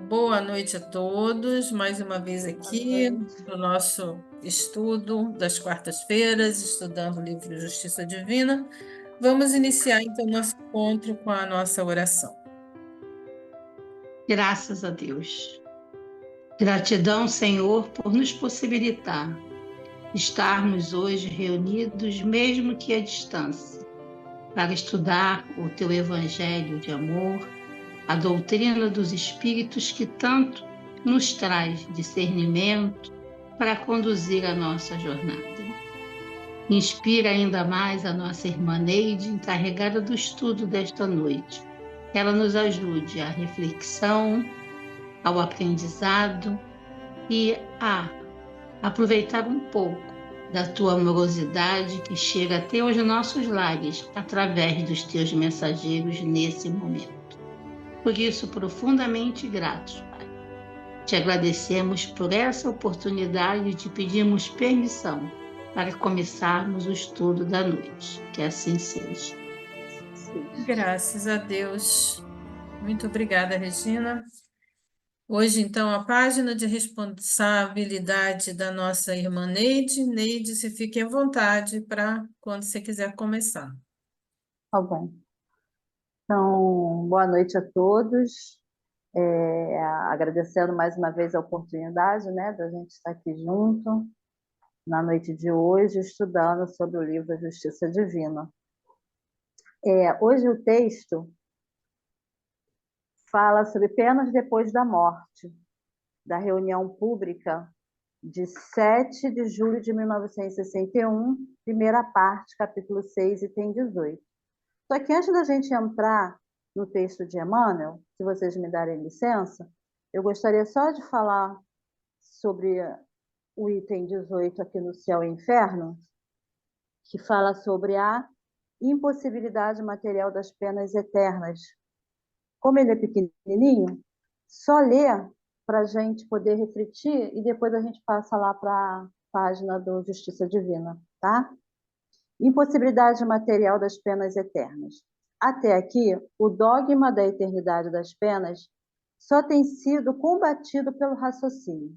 Boa noite a todos, mais uma vez aqui no nosso estudo das quartas-feiras, estudando o livro Justiça Divina. Vamos iniciar então nosso encontro com a nossa oração. Graças a Deus. Gratidão, Senhor, por nos possibilitar estarmos hoje reunidos, mesmo que à distância, para estudar o Teu Evangelho de amor, a doutrina dos Espíritos que tanto nos traz discernimento para conduzir a nossa jornada. Inspira ainda mais a nossa irmã Neide, encarregada do estudo desta noite. Que ela nos ajude à reflexão, ao aprendizado e a aproveitar um pouco da tua amorosidade que chega até os nossos lares através dos teus mensageiros nesse momento. Por isso, profundamente gratos, Pai. Te agradecemos por essa oportunidade e te pedimos permissão para começarmos o estudo da noite. Que assim seja. Graças a Deus. Muito obrigada, Regina. Hoje, então, a página de responsabilidade da nossa irmã Neide. Neide, se fique à vontade para quando você quiser começar. Tá bom. Então, boa noite a todos. Agradecendo mais uma vez a oportunidade, né, da gente estar aqui junto na noite de hoje, estudando sobre o livro A Justiça Divina. Hoje o texto fala sobre penas depois da morte, da reunião pública de 7 de julho de 1961, primeira parte, capítulo 6, item 18. Só que antes da gente entrar no texto de Emmanuel, se vocês me darem licença, eu gostaria só de falar sobre o item 18 aqui no Céu e Inferno, que fala sobre a impossibilidade material das penas eternas. Como ele é pequenininho, só ler para a gente poder refletir e depois a gente passa lá para a página do Justiça Divina, tá? Impossibilidade material das penas eternas. Até aqui, o dogma da eternidade das penas só tem sido combatido pelo raciocínio.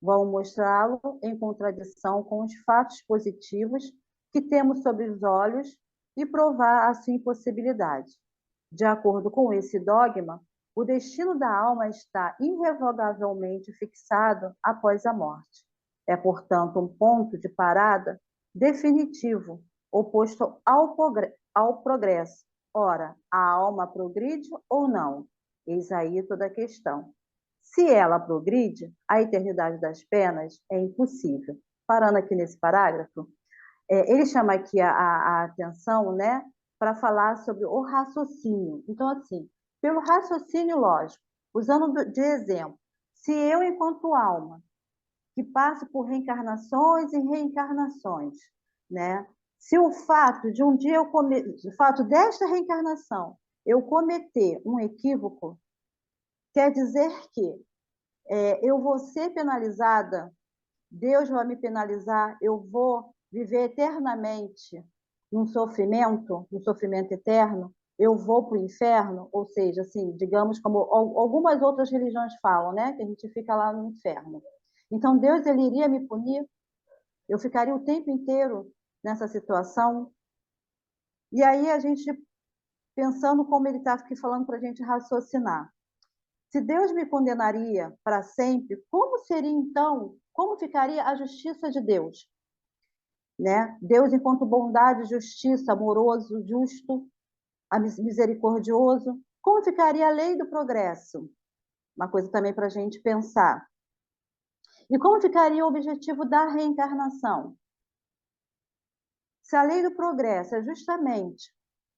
Vão mostrá-lo em contradição com os fatos positivos que temos sob os olhos e provar a sua impossibilidade. De acordo com esse dogma, o destino da alma está irrevogavelmente fixado após a morte. É, portanto, um ponto de parada definitivo, oposto ao progresso. Ora, a alma progride ou não? Eis aí toda a questão. Se ela progride, a eternidade das penas é impossível. Parando aqui nesse parágrafo, ele chama aqui a atenção, né, para falar sobre o raciocínio. Então, assim, pelo raciocínio lógico, usando de exemplo, se eu, enquanto alma, que passo por reencarnações e reencarnações, né? Se o fato de um dia o fato desta reencarnação eu cometer um equívoco, quer dizer que eu vou ser penalizada, Deus vai me penalizar, eu vou viver eternamente num sofrimento eterno, eu vou para o inferno, ou seja, assim, digamos como algumas outras religiões falam, né, que a gente fica lá no inferno. Então Deus ele iria me punir, eu ficaria o tempo inteiro nessa situação. E aí a gente pensando como ele está aqui falando para a gente raciocinar. Se Deus me condenaria para sempre, como seria então, como ficaria a justiça de Deus? Né? Deus enquanto bondade, justiça, amoroso, justo, misericordioso, como ficaria a lei do progresso? Uma coisa também para a gente pensar. E como ficaria o objetivo da reencarnação? Se a lei do progresso é justamente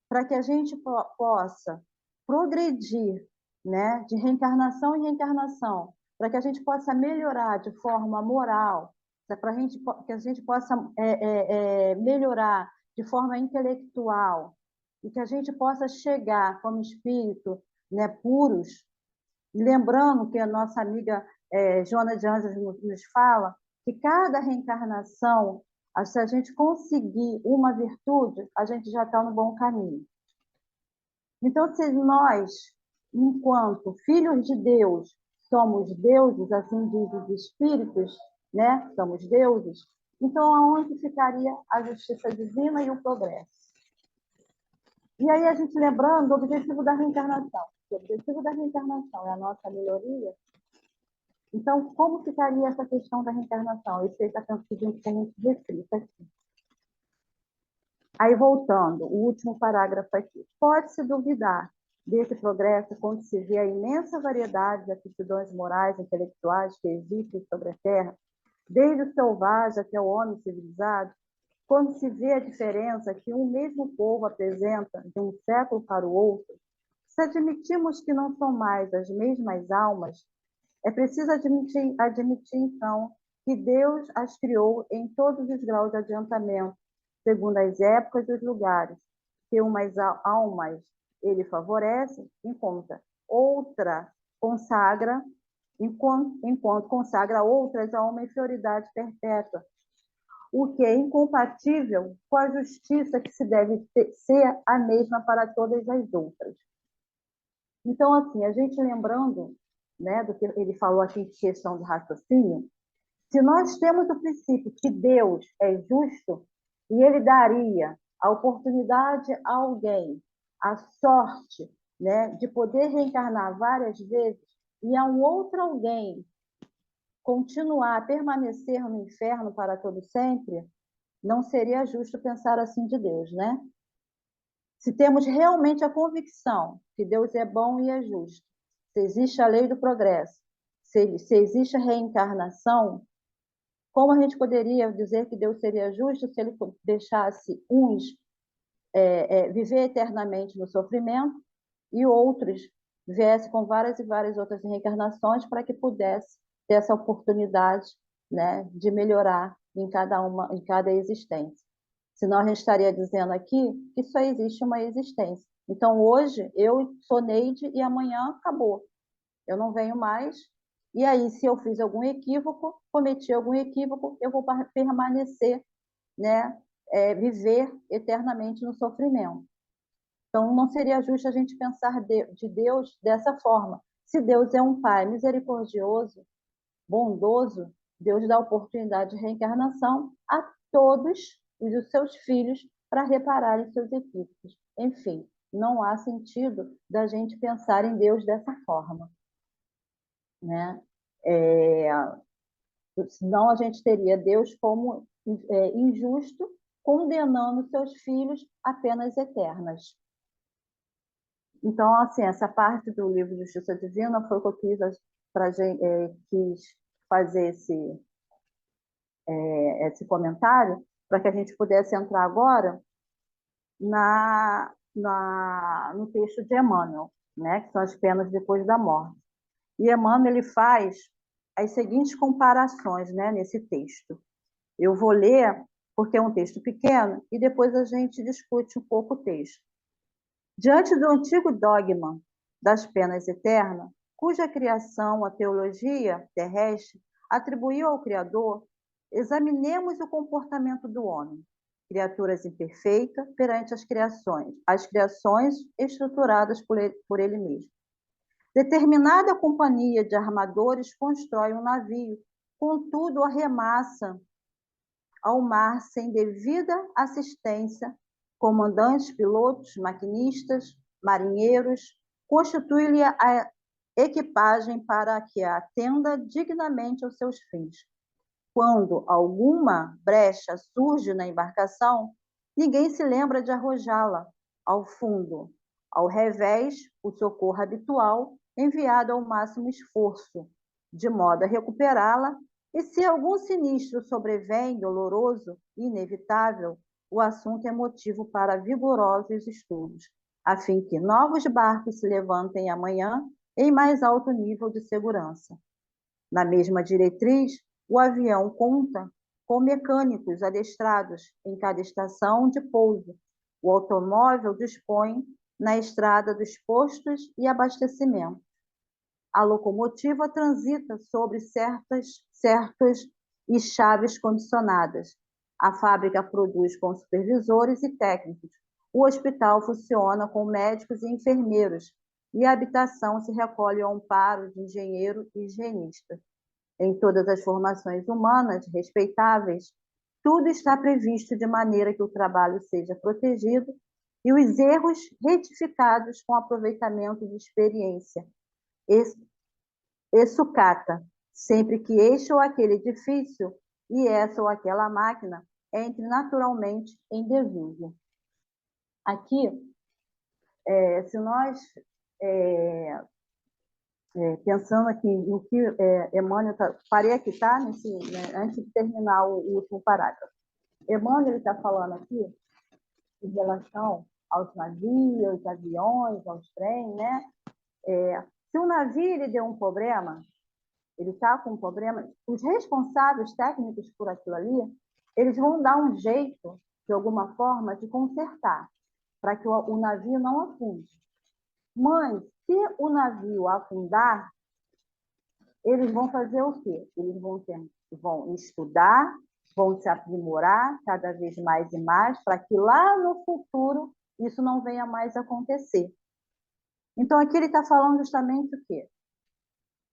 para que a gente possa progredir, né, de reencarnação em reencarnação, para que a gente possa melhorar de forma moral, que a gente possa melhorar de forma intelectual e que a gente possa chegar como espírito, né, puros. Lembrando que a nossa amiga Joana de Anjos nos fala que cada reencarnação, se a gente conseguir uma virtude, a gente já está no bom caminho. Então, se nós, enquanto filhos de Deus, somos deuses, assim diz os espíritos, né? Somos deuses. Então, aonde ficaria a justiça divina e o progresso? E aí a gente lembrando do objetivo da reencarnação. O objetivo da reencarnação é a nossa melhoria. Então, como ficaria essa questão da reencarnação? Isso aí está pedindo que a gente reflita aqui. Aí, voltando, o último parágrafo aqui. Pode-se duvidar desse progresso quando se vê a imensa variedade de aptidões morais e intelectuais que existem sobre a Terra, desde o selvagem até o homem civilizado, quando se vê a diferença que um mesmo povo apresenta de um século para o outro, se admitimos que não são mais as mesmas almas, é preciso admitir então, que Deus as criou em todos os graus de adiantamento, segundo as épocas e os lugares, que umas almas ele favorece, enquanto outra consagra, enquanto consagra outras a uma inferioridade perpétua, o que é incompatível com a justiça que se deve ser a mesma para todas as outras. Então, assim, a gente lembrando, né, do que ele falou aqui em questão do raciocínio, se nós temos o princípio que Deus é justo e ele daria a oportunidade a alguém, a sorte, né, de poder reencarnar várias vezes e a um outro alguém continuar a permanecer no inferno para todo sempre, não seria justo pensar assim de Deus, né? Se temos realmente a convicção que Deus é bom e é justo, se existe a lei do progresso, se existe a reencarnação, como a gente poderia dizer que Deus seria justo se ele deixasse uns viver eternamente no sofrimento e outros viessem com várias e várias outras reencarnações para que pudesse ter essa oportunidade, né, de melhorar em cada existência? Senão a gente estaria dizendo aqui que só existe uma existência. Então, hoje, eu sou Neide e amanhã acabou. Eu não venho mais. E aí, se eu fiz algum equívoco, cometi algum equívoco, eu vou permanecer, né, viver eternamente no sofrimento. Então, não seria justo a gente pensar de Deus dessa forma. Se Deus é um Pai misericordioso, bondoso, Deus dá oportunidade de reencarnação a todos os seus filhos para repararem seus equívocos. Enfim, não há sentido da gente pensar em Deus dessa forma, né? Senão a gente teria Deus como injusto, condenando seus filhos a penas eternas. Então, assim, essa parte do livro Justiça Divina foi o que eu quis fazer esse comentário, para que a gente pudesse entrar agora no texto de Emmanuel, né, que são as penas depois da morte. E Emmanuel ele faz as seguintes comparações, né, nesse texto. Eu vou ler, porque é um texto pequeno, e depois a gente discute um pouco o texto. Diante do antigo dogma das penas eternas, cuja criação a teologia terrestre atribuiu ao Criador, examinemos o comportamento do homem, criaturas imperfeitas perante as criações estruturadas por ele mesmo. Determinada companhia de armadores constrói um navio, contudo arremassa ao mar sem devida assistência, comandantes, pilotos, maquinistas, marinheiros, constitui-lhe a equipagem para que atenda dignamente aos seus fins. Quando alguma brecha surge na embarcação, ninguém se lembra de arrojá-la ao fundo. Ao revés, o socorro habitual enviado ao máximo esforço, de modo a recuperá-la, e se algum sinistro sobrevém, doloroso e inevitável, o assunto é motivo para vigorosos estudos, a fim que novos barcos se levantem amanhã em mais alto nível de segurança. Na mesma diretriz, o avião conta com mecânicos adestrados em cada estação de pouso. O automóvel dispõe na estrada dos postos e abastecimento. A locomotiva transita sobre certas e chaves condicionadas. A fábrica produz com supervisores e técnicos. O hospital funciona com médicos e enfermeiros, e a habitação se recolhe ao amparo de engenheiro e higienista. Em todas as formações humanas respeitáveis, tudo está previsto de maneira que o trabalho seja protegido e os erros retificados com aproveitamento de experiência e sucata, sempre que este ou aquele edifício e essa ou aquela máquina entre naturalmente em desuso. Aqui, se nós pensando aqui no que Emmanuel parei aqui, tá? Antes de terminar o último parágrafo. Emmanuel está falando aqui em relação aos navios, aviões, aos trens, né? Se o navio ele deu um problema, ele está com um problema, os responsáveis técnicos por aquilo ali, eles vão dar um jeito, de alguma forma, de consertar, para que o navio não afunde. Mas, se o navio afundar, eles vão fazer o quê? Eles vão estudar, vão se aprimorar cada vez mais e mais, para que lá no futuro isso não venha mais acontecer. Então, aqui ele está falando justamente o quê?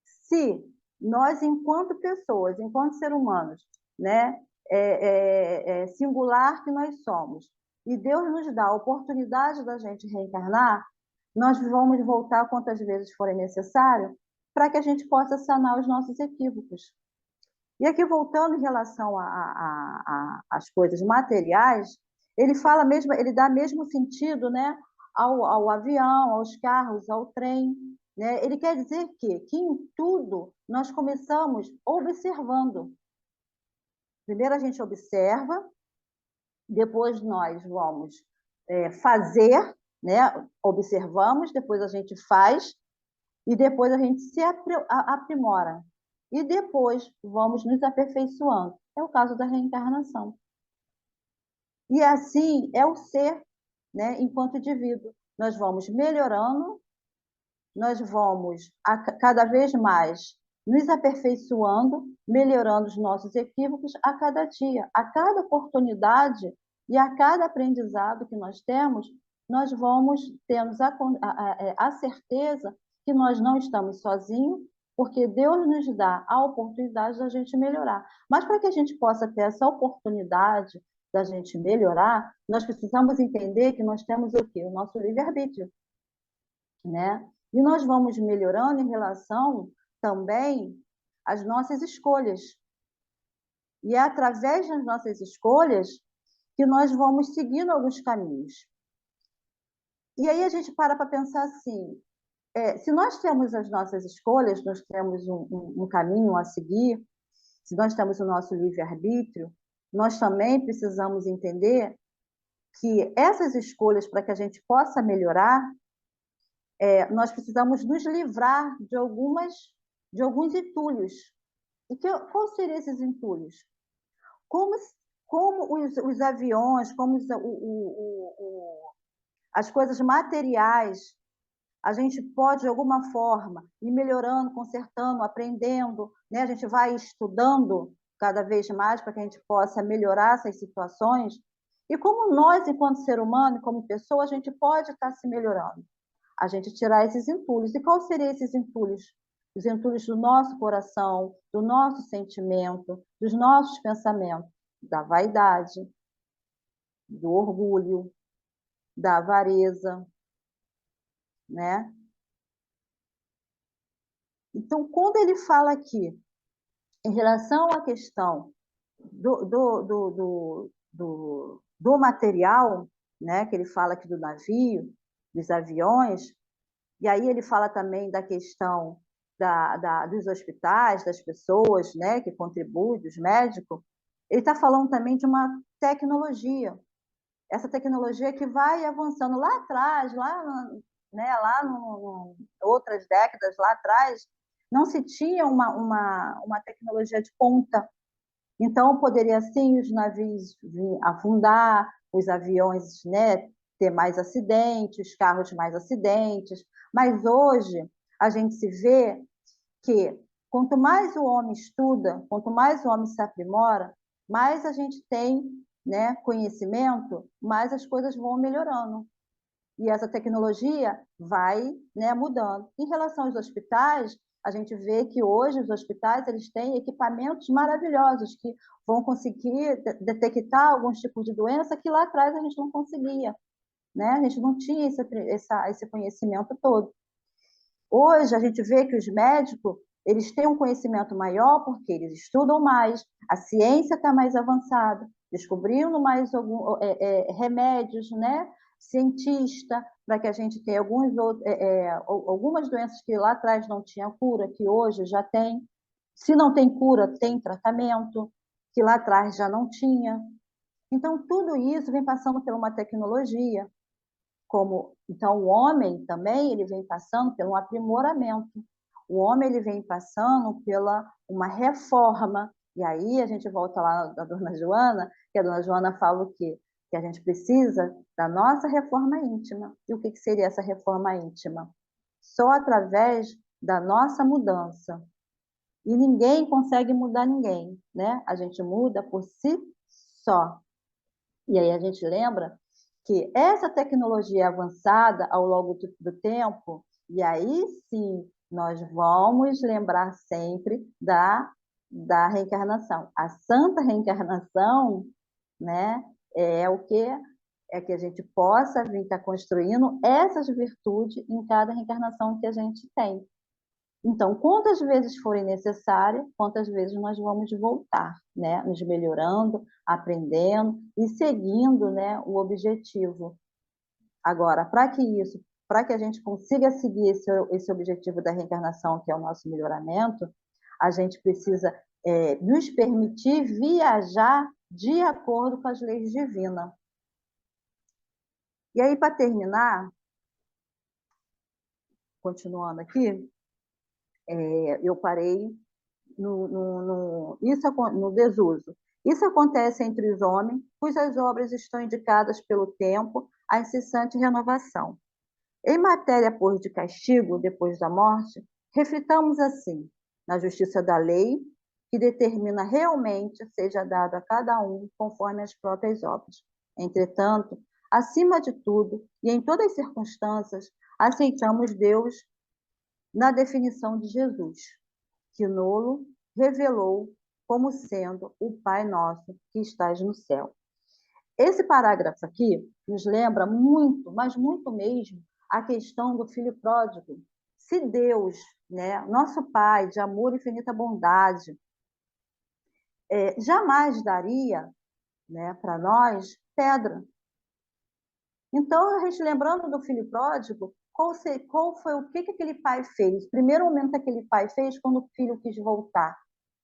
Se nós, enquanto pessoas, enquanto seres humanos, né, singular que nós somos, e Deus nos dá a oportunidade da gente reencarnar, nós vamos voltar quantas vezes forem necessário para que a gente possa sanar os nossos equívocos. E aqui, voltando em relação às coisas materiais, ele fala mesmo, ele dá mesmo sentido, né, ao avião, aos carros, ao trem, né? Ele quer dizer que em tudo nós começamos observando. Primeiro a gente observa, depois nós vamos fazer, né? Observamos, depois a gente faz, e depois a gente se aprimora. E depois vamos nos aperfeiçoando. É o caso da reencarnação. E assim é o ser, né, enquanto indivíduo. Nós vamos melhorando, nós vamos cada vez mais nos aperfeiçoando, melhorando os nossos equívocos a cada dia, a cada oportunidade e a cada aprendizado que nós temos, nós vamos tendo a certeza que nós não estamos sozinhos, porque Deus nos dá a oportunidade da gente melhorar. Mas para que a gente possa ter essa oportunidade da gente melhorar, nós precisamos entender que nós temos o quê? O nosso livre-arbítrio, né? E nós vamos melhorando em relação também às nossas escolhas. E é através das nossas escolhas que nós vamos seguindo alguns caminhos. E aí a gente para pensar assim, se nós temos as nossas escolhas, nós temos um caminho a seguir, se nós temos o nosso livre-arbítrio, nós também precisamos entender que essas escolhas, para que a gente possa melhorar, nós precisamos nos livrar de alguns entulhos. E quais seriam esses entulhos? Como os aviões, como as coisas materiais, a gente pode, de alguma forma, ir melhorando, consertando, aprendendo, né? A gente vai estudando cada vez mais para que a gente possa melhorar essas situações. E como nós, enquanto ser humano, como pessoa, a gente pode estar se melhorando? A gente tirar esses entulhos. E quais seriam esses entulhos? Os entulhos do nosso coração, do nosso sentimento, dos nossos pensamentos, da vaidade, do orgulho, da avareza, né? Então, quando ele fala aqui, em relação à questão do material, né, que ele fala aqui do navio, dos aviões, e aí ele fala também da questão dos hospitais, das pessoas, né, que contribuem, dos médicos, ele está falando também de uma tecnologia. Essa tecnologia que vai avançando lá atrás, outras décadas lá atrás, não se tinha uma tecnologia de ponta. Então, poderia, sim, os navios afundar, os aviões, né, ter mais acidentes, os carros mais acidentes. Mas hoje, a gente se vê que quanto mais o homem estuda, quanto mais o homem se aprimora, mais a gente tem, né, conhecimento, mais as coisas vão melhorando. E essa tecnologia vai, né, mudando. Em relação aos hospitais, a gente vê que hoje os hospitais eles têm equipamentos maravilhosos que vão conseguir detectar alguns tipos de doença que lá atrás a gente não conseguia, né? A gente não tinha esse conhecimento todo. Hoje a gente vê que os médicos eles têm um conhecimento maior porque eles estudam mais, a ciência está mais avançada, descobrindo mais remédios, né? Cientista, para que a gente tenha algumas doenças que lá atrás não tinha cura, que hoje já tem. Se não tem cura, tem tratamento, que lá atrás já não tinha. Então, tudo isso vem passando por uma tecnologia, então o homem também ele vem passando por um aprimoramento. O homem ele vem passando pela uma reforma. E aí a gente volta lá da Dona Joana, que a Dona Joana fala o quê? Que a gente precisa da nossa reforma íntima. E o que seria essa reforma íntima? Só através da nossa mudança. E ninguém consegue mudar ninguém, né? A gente muda por si só. E aí a gente lembra que essa tecnologia avançada ao longo do tempo, e aí sim nós vamos lembrar sempre da reencarnação. A santa reencarnação, né, é o que é que a gente possa vir estar construindo essas virtudes em cada reencarnação que a gente tem. Então, quantas vezes forem necessárias, quantas vezes nós vamos voltar, né? Nos melhorando, aprendendo e seguindo, né, o objetivo. Agora, para que a gente consiga seguir esse objetivo da reencarnação, que é o nosso melhoramento, a gente precisa nos permitir viajar de acordo com as leis divinas. E aí, para terminar, continuando aqui, eu parei no desuso. Isso acontece entre os homens, cujas obras estão indicadas pelo tempo, a incessante renovação. Em matéria, pois, de castigo, depois da morte, reflitamos assim, na justiça da lei, que determina realmente seja dado a cada um conforme as próprias obras. Entretanto, acima de tudo, e em todas as circunstâncias, aceitamos Deus na definição de Jesus, que nolo revelou como sendo o Pai nosso que estás no céu. Esse parágrafo aqui nos lembra muito, mas muito mesmo, a questão do filho pródigo. Se Deus, né, nosso Pai de amor e infinita bondade, jamais daria, né, para nós pedra. Então, a gente lembrando do filho pródigo, qual foi o que aquele pai fez? O primeiro momento que aquele pai fez quando o filho quis voltar.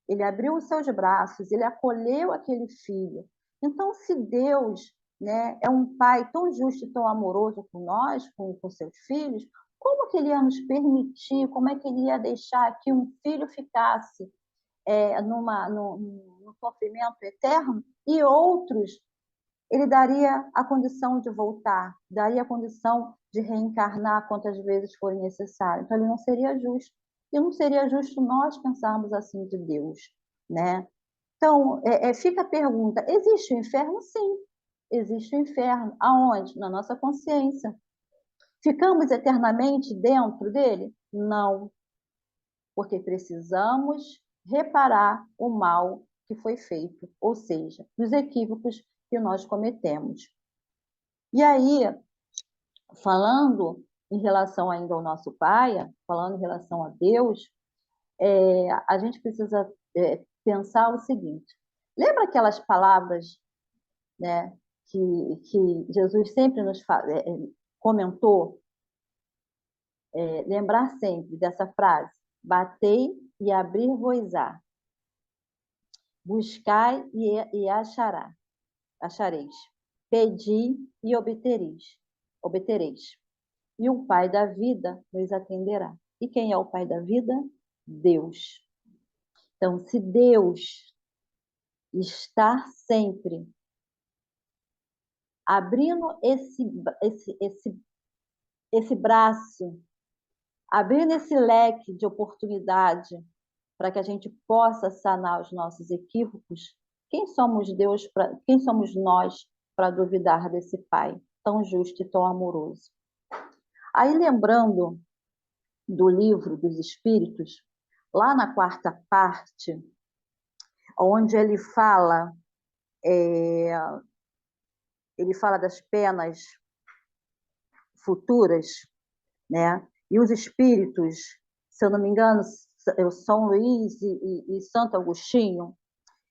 Ele abriu os seus braços, ele acolheu aquele filho. Então, se Deus, né, é um pai tão justo e tão amoroso com nós, com seus filhos, como que ele ia nos permitir, como é que ele ia deixar que um filho ficasse num sofrimento eterno e outros ele daria a condição de voltar, daria a condição de reencarnar quantas vezes forem necessário. Então, ele não seria justo. E não seria justo nós pensarmos assim de Deus, né? Então, fica a pergunta, existe o inferno? Sim, existe o inferno. Aonde? Na nossa consciência. Ficamos eternamente dentro dele? Não, porque precisamos reparar o mal que foi feito, ou seja, os equívocos que nós cometemos. E aí, falando em relação ainda ao nosso Pai, falando em relação a Deus, a gente precisa pensar o seguinte: lembra aquelas palavras, né, que Jesus sempre nos comentou? Lembrar sempre dessa frase: batei e abrir-vos-á, buscai e achareis, pedi e obtereis. E o Pai da vida nos atenderá. E quem é o Pai da vida? Deus. Então, se Deus está sempre abrindo esse braço, abrindo esse leque de oportunidade para que a gente possa sanar os nossos equívocos, quem somos nós para duvidar desse Pai tão justo e tão amoroso? Aí, lembrando do livro dos Espíritos, lá na 4ª parte, onde ele fala das penas futuras, né? E os espíritos, se eu não me engano, São Luís e Santo Agostinho,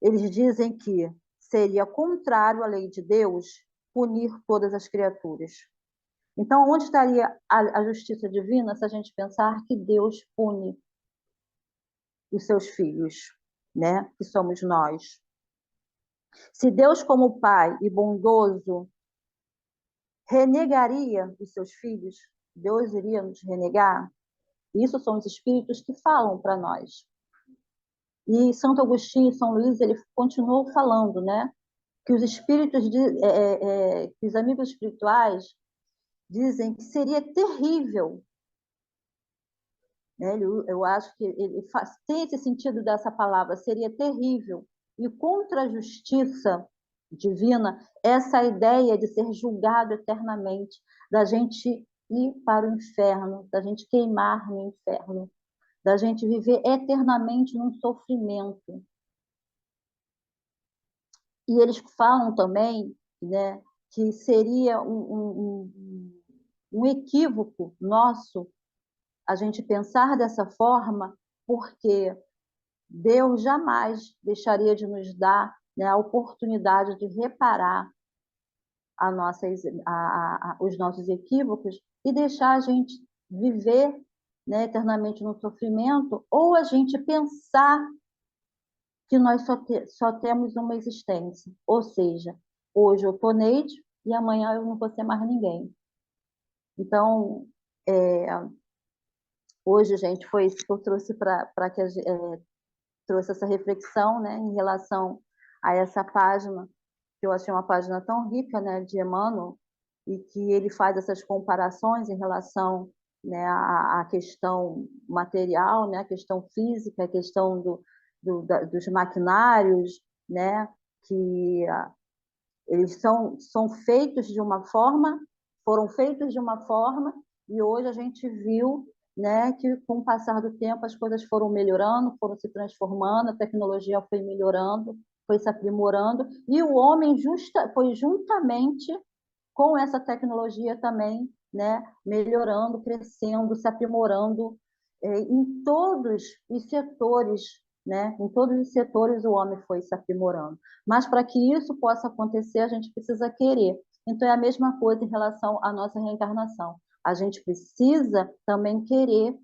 eles dizem que seria contrário à lei de Deus punir todas as criaturas. Então, onde estaria a justiça divina se a gente pensar que Deus pune os seus filhos, né? Que somos nós. Se Deus, como Pai e bondoso, renegaria os seus filhos, Deus iria nos renegar? Isso são os espíritos que falam para nós. E Santo Agostinho e São Luís, ele continuou falando, né? Que os espíritos, que os amigos espirituais dizem que seria terrível, né? Eu acho que ele tem esse sentido dessa palavra, seria terrível. E contra a justiça divina, essa ideia de ser julgado eternamente, da gente ir para o inferno, da gente queimar no inferno, da gente viver eternamente num sofrimento. E eles falam também, né, que seria um equívoco nosso a gente pensar dessa forma, porque Deus jamais deixaria de nos dar, né, a oportunidade de reparar os nossos equívocos e deixar a gente viver, né, eternamente no sofrimento, ou a gente pensar que nós só temos uma existência. Ou seja, hoje eu estou Neide e amanhã eu não vou ser mais ninguém. Então, hoje, gente, foi isso que eu trouxe para que trouxe essa reflexão, né, em relação a essa página, que eu achei uma página tão rica, né, de Emmanuel, e que ele faz essas comparações em relação, né, à questão material, né, a questão física, a questão dos maquinários, né, que eles são feitos de uma forma, foram feitos de uma forma, e hoje a gente viu, né, que com o passar do tempo as coisas foram melhorando, foram se transformando, a tecnologia foi melhorando, foi se aprimorando, e o homem foi juntamente com essa tecnologia também, né, melhorando, crescendo, se aprimorando em todos os setores, né? Em todos os setores o homem foi se aprimorando. Mas para que isso possa acontecer, a gente precisa querer. Então é a mesma coisa em relação à nossa reencarnação. A gente precisa também querer,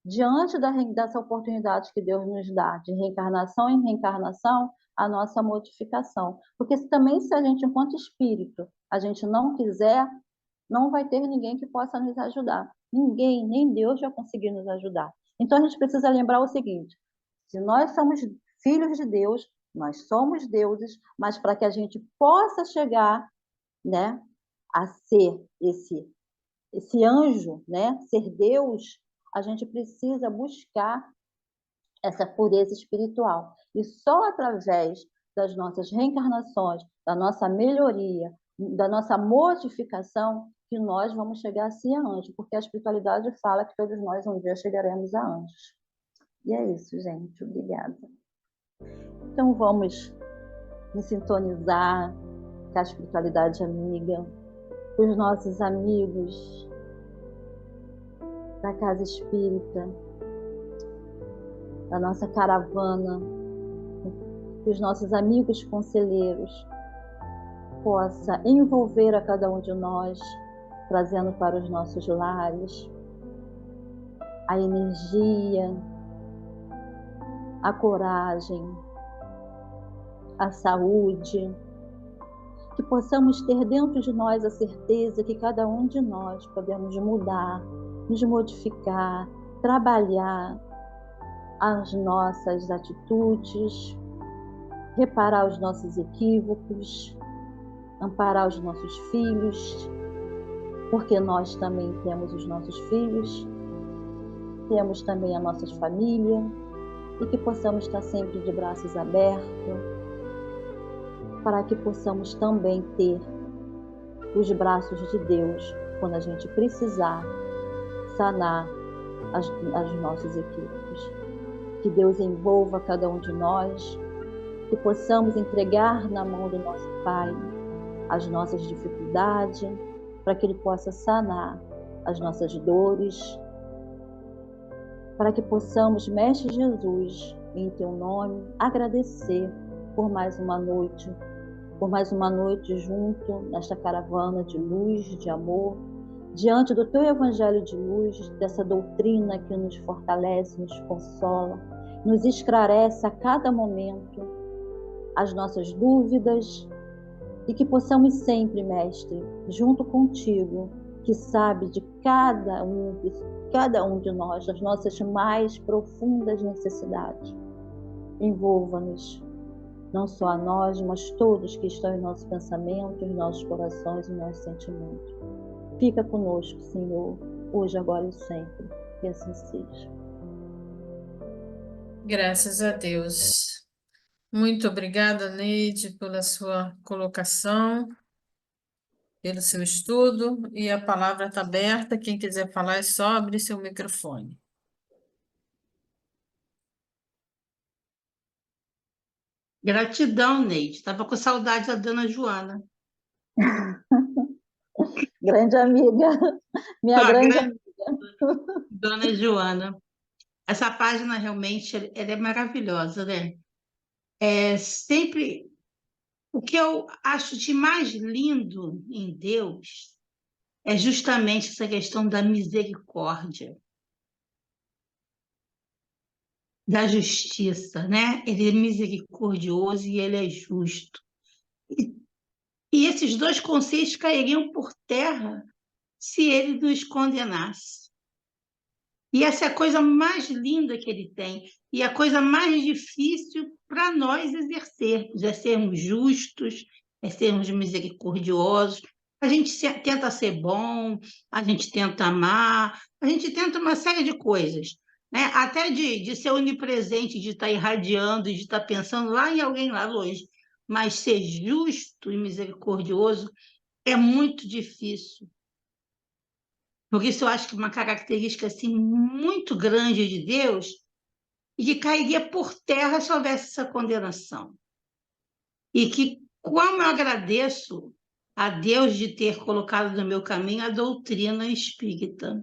diante dessa oportunidade que Deus nos dá, de reencarnação em reencarnação, a nossa modificação. Porque também, se a gente, enquanto espírito, a gente não quiser, não vai ter ninguém que possa nos ajudar. Ninguém, nem Deus vai conseguir nos ajudar. Então, a gente precisa lembrar o seguinte: se nós somos filhos de Deus, nós somos deuses, mas para que a gente possa chegar, né, a ser esse anjo, né, ser Deus, a gente precisa buscar essa pureza espiritual. E só através das nossas reencarnações, da nossa melhoria, da nossa modificação, que nós vamos chegar assim a anjo, porque a espiritualidade fala que todos nós um dia chegaremos a anjos. E é isso, gente. Obrigada. Então vamos nos sintonizar com a espiritualidade amiga, com os nossos amigos da Casa Espírita, da nossa caravana, que os nossos amigos conselheiros possa envolver a cada um de nós, trazendo para os nossos lares a energia, a coragem, a saúde, que possamos ter dentro de nós a certeza que cada um de nós podemos mudar, nos modificar, trabalhar as nossas atitudes, reparar os nossos equívocos, amparar os nossos filhos, porque nós também temos os nossos filhos, temos também a nossa família, e que possamos estar sempre de braços abertos, para que possamos também ter os braços de Deus quando a gente precisar sanar as nossas equipes. Que Deus envolva cada um de nós, que possamos entregar na mão do nosso Pai as nossas dificuldades, para que Ele possa sanar as nossas dores, para que possamos, Mestre Jesus, em Teu nome, agradecer por mais uma noite junto nesta caravana de luz, de amor, diante do Teu Evangelho de luz, dessa doutrina que nos fortalece, nos consola, nos esclarece a cada momento as nossas dúvidas, e que possamos sempre, Mestre, junto contigo, que sabe de cada um de nós, das nossas mais profundas necessidades. Envolva-nos, não só a nós, mas todos que estão em nosso pensamento, em nossos corações, em nossos sentimentos. Fica conosco, Senhor, hoje, agora e sempre. Que assim seja. Graças a Deus. Muito obrigada, Neide, pela sua colocação, pelo seu estudo, e a palavra está aberta. Quem quiser falar, é só abrir seu microfone. Gratidão, Neide. Estava com saudade da dona Joana. Grande amiga, minha grande amiga. Dona Joana. Essa página realmente ela é maravilhosa, né? É sempre o que eu acho de mais lindo em Deus é justamente essa questão da misericórdia, da justiça, né? Ele é misericordioso e ele é justo. E esses dois conceitos cairiam por terra se ele nos condenasse. E essa é a coisa mais linda que ele tem, e a coisa mais difícil para nós exercermos, é sermos justos, é sermos misericordiosos. A gente tenta ser bom, a gente tenta amar, a gente tenta uma série de coisas, né? Até de ser onipresente, de estar irradiando, de estar pensando lá em alguém lá longe. Mas ser justo e misericordioso é muito difícil. Por isso, eu acho que uma característica assim, muito grande de Deus e que cairia por terra se houvesse essa condenação. E que, como eu agradeço a Deus de ter colocado no meu caminho a doutrina espírita,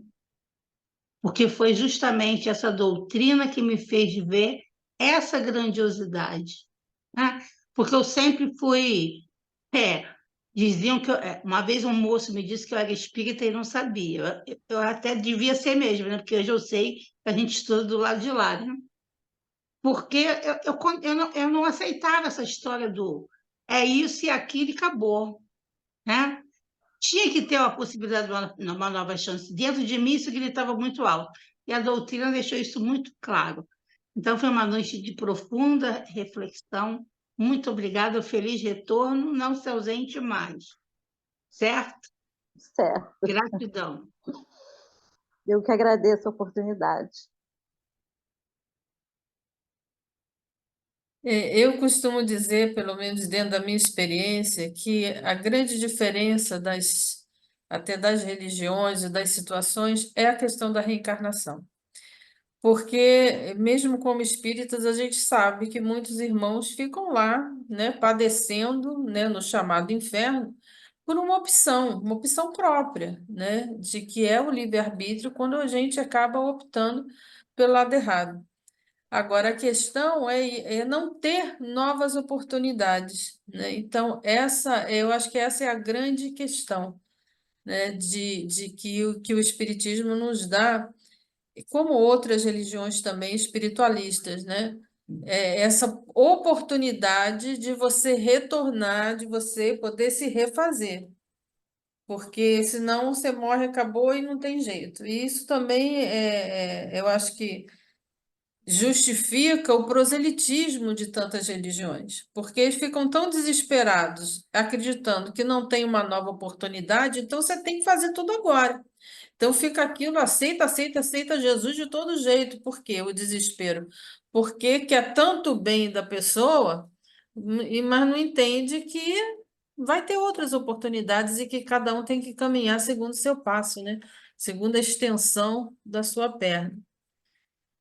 porque foi justamente essa doutrina que me fez ver essa grandiosidade, né? Porque eu sempre fui... diziam que uma vez um moço me disse que eu era espírita e não sabia. Eu até devia ser mesmo, né? Porque hoje eu sei que a gente estuda do lado de lá, né? Porque eu não aceitava essa história do é isso e aquilo e acabou, né? Tinha que ter uma possibilidade de uma nova chance. Dentro de mim isso gritava muito alto. E a doutrina deixou isso muito claro. Então foi uma noite de profunda reflexão. Muito obrigada, feliz retorno, não se ausente mais. Certo? Certo. Gratidão. Eu que agradeço a oportunidade. Eu costumo dizer, pelo menos dentro da minha experiência, que a grande diferença até das religiões e das situações é a questão da reencarnação. Porque, mesmo como espíritas, a gente sabe que muitos irmãos ficam lá, né, padecendo, né, no chamado inferno, por uma opção própria, né, de que é o livre-arbítrio quando a gente acaba optando pelo lado errado. Agora, a questão é não ter novas oportunidades, né? Então, eu acho que essa é a grande questão, né? De que o Espiritismo nos dá, como outras religiões também espiritualistas, né? Essa oportunidade de você retornar, de você poder se refazer, porque senão você morre, acabou e não tem jeito. E isso também eu acho que justifica o proselitismo de tantas religiões, porque eles ficam tão desesperados, acreditando que não tem uma nova oportunidade, então você tem que fazer tudo agora. Então fica aquilo, aceita, aceita, aceita Jesus de todo jeito. Por quê? O desespero. Porque quer tanto bem da pessoa, mas não entende que vai ter outras oportunidades e que cada um tem que caminhar segundo o seu passo, né? segundo a extensão da sua perna.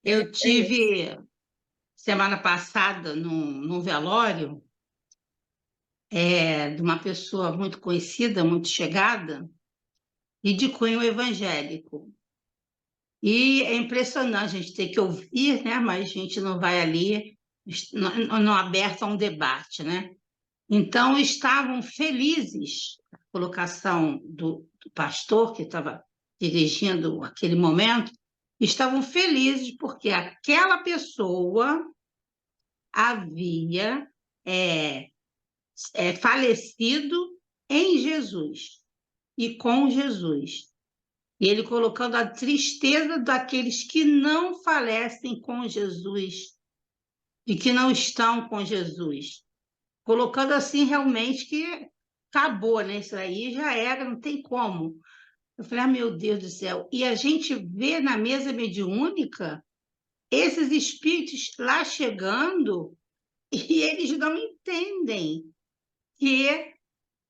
Eu tive, semana passada, num velório, de uma pessoa muito conhecida, muito chegada, e de cunho evangélico. E é impressionante, a gente tem que ouvir, né? Mas a gente não vai ali, não aberto a um debate, né? Então, estavam felizes, a colocação do pastor que estava dirigindo aquele momento, estavam felizes porque aquela pessoa havia falecido em Jesus e com Jesus. E ele colocando a tristeza daqueles que não falecem com Jesus e que não estão com Jesus. Colocando assim realmente que acabou, né? Isso aí já era, não tem como. Eu falei, meu Deus do céu. E a gente vê na mesa mediúnica esses espíritos lá chegando e eles não entendem que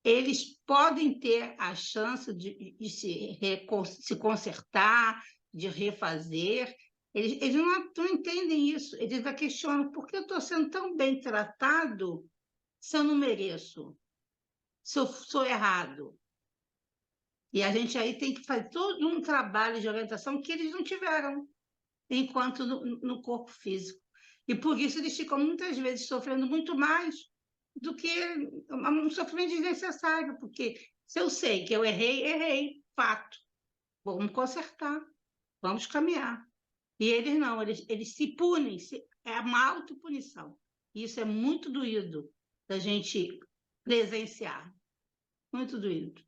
eles podem ter a chance de se consertar, de refazer. Eles não entendem isso. Eles ainda questionam por que eu estou sendo tão bem tratado se eu não mereço, se eu sou errado. E a gente aí tem que fazer todo um trabalho de orientação que eles não tiveram enquanto no corpo físico. E por isso eles ficam muitas vezes sofrendo muito mais do que um sofrimento desnecessário, porque se eu sei que eu errei, fato. Vamos consertar, vamos caminhar. E eles não, eles se punem, é uma autopunição. Isso é muito doído da gente presenciar, muito doído.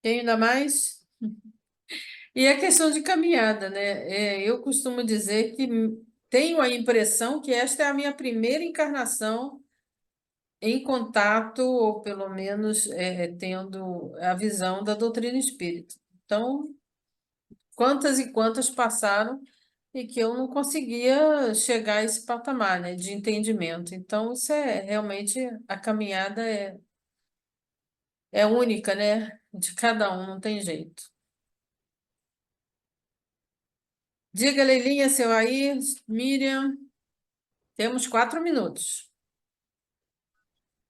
Tem ainda mais? E a questão de caminhada, né? Eu costumo dizer que tenho a impressão que esta é a minha primeira encarnação em contato, ou pelo menos tendo a visão da doutrina espírita. Então, quantas e quantas passaram e que eu não conseguia chegar a esse patamar, né, de entendimento. Então, isso realmente, a caminhada é única, né? De cada um, não tem jeito. Diga, Leilinha, seu aí, Miriam, temos 4 minutos.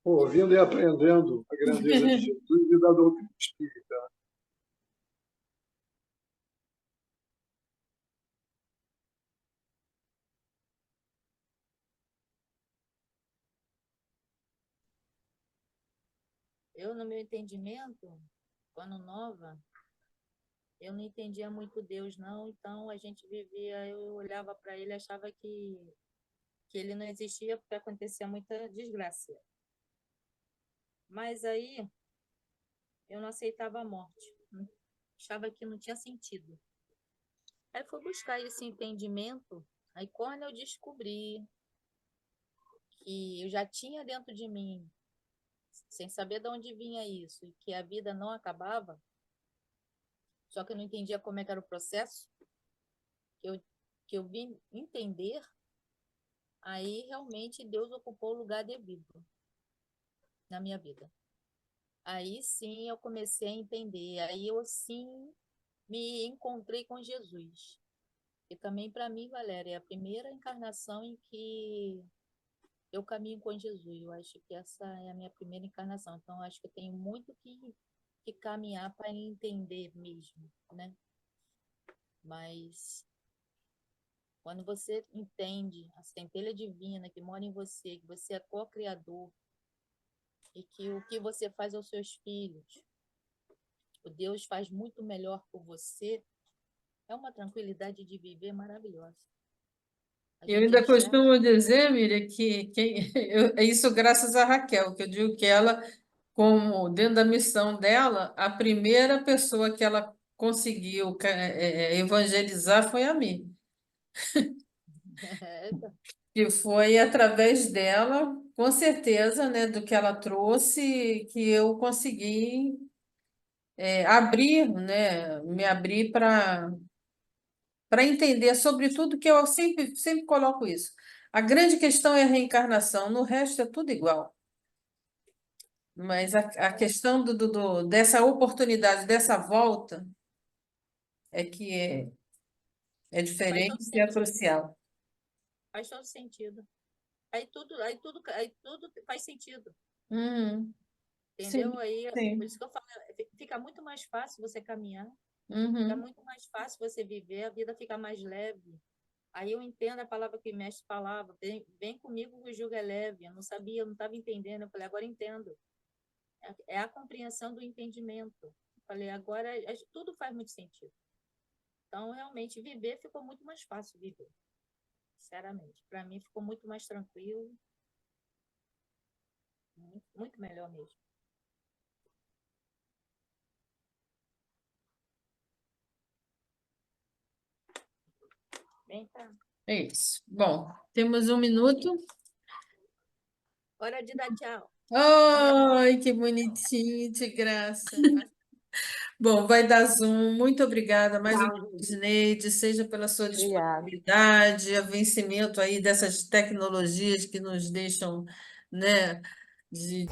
Ouvindo e aprendendo a grandeza de Jesus e da doutrina espírita. Eu, no meu entendimento, quando nova, eu não entendia muito Deus, não. Então, a gente vivia, eu olhava para ele e achava que ele não existia porque acontecia muita desgraça. Mas aí, eu não aceitava a morte. Achava que não tinha sentido. Aí fui buscar esse entendimento. Aí quando eu descobri que eu já tinha dentro de mim, sem saber de onde vinha isso, e que a vida não acabava, só que eu não entendia como é que era o processo, que eu vim entender, aí realmente Deus ocupou o lugar devido na minha vida. Aí sim eu comecei a entender, aí eu sim me encontrei com Jesus. E também para mim, Valéria, é a primeira encarnação em que eu caminho com Jesus. Eu acho que essa é a minha primeira encarnação. Então, eu acho que eu tenho muito que caminhar para entender mesmo, né? Mas quando você entende a centelha divina que mora em você, que você é co-criador e que o que você faz aos seus filhos, o Deus faz muito melhor por você, é uma tranquilidade de viver maravilhosa. Eu ainda costumo dizer, Miriam, que é isso graças a Raquel, que eu digo que ela, como dentro da missão dela, a primeira pessoa que ela conseguiu evangelizar foi a mim. Que foi através dela, com certeza, né, do que ela trouxe, que eu consegui abrir, né, me abrir para entender sobre tudo, que eu sempre coloco isso. A grande questão é a reencarnação, no resto é tudo igual. Mas a questão dessa oportunidade, dessa volta, é que é Faz todo diferente e é sentido. crucial. Faz todo sentido. Aí tudo faz sentido. Uhum, Entendeu? sim, Aí, por sim. isso que eu falo, fica muito mais fácil você caminhar, fica Uhum, muito mais fácil você viver, a vida fica mais leve. Aí eu entendo a palavra que o mestre falava, vem comigo que o jugo é leve. Eu não sabia, eu não estava entendendo. Eu falei, agora entendo. É a compreensão do entendimento. Eu falei, agora tudo faz muito sentido. Então, realmente, viver ficou muito mais fácil viver. Sinceramente. Para mim, ficou muito mais tranquilo. Muito, muito melhor mesmo. Bem, tá. é isso. Bom, temos 1 minuto. Hora de dar tchau. Ai, que bonitinho, de graça. Bom, vai dar Zoom. Muito obrigada mais uma vez, Neide, seja pela sua Obrigada. disponibilidade, a vencimento aí dessas tecnologias que nos deixam, né, de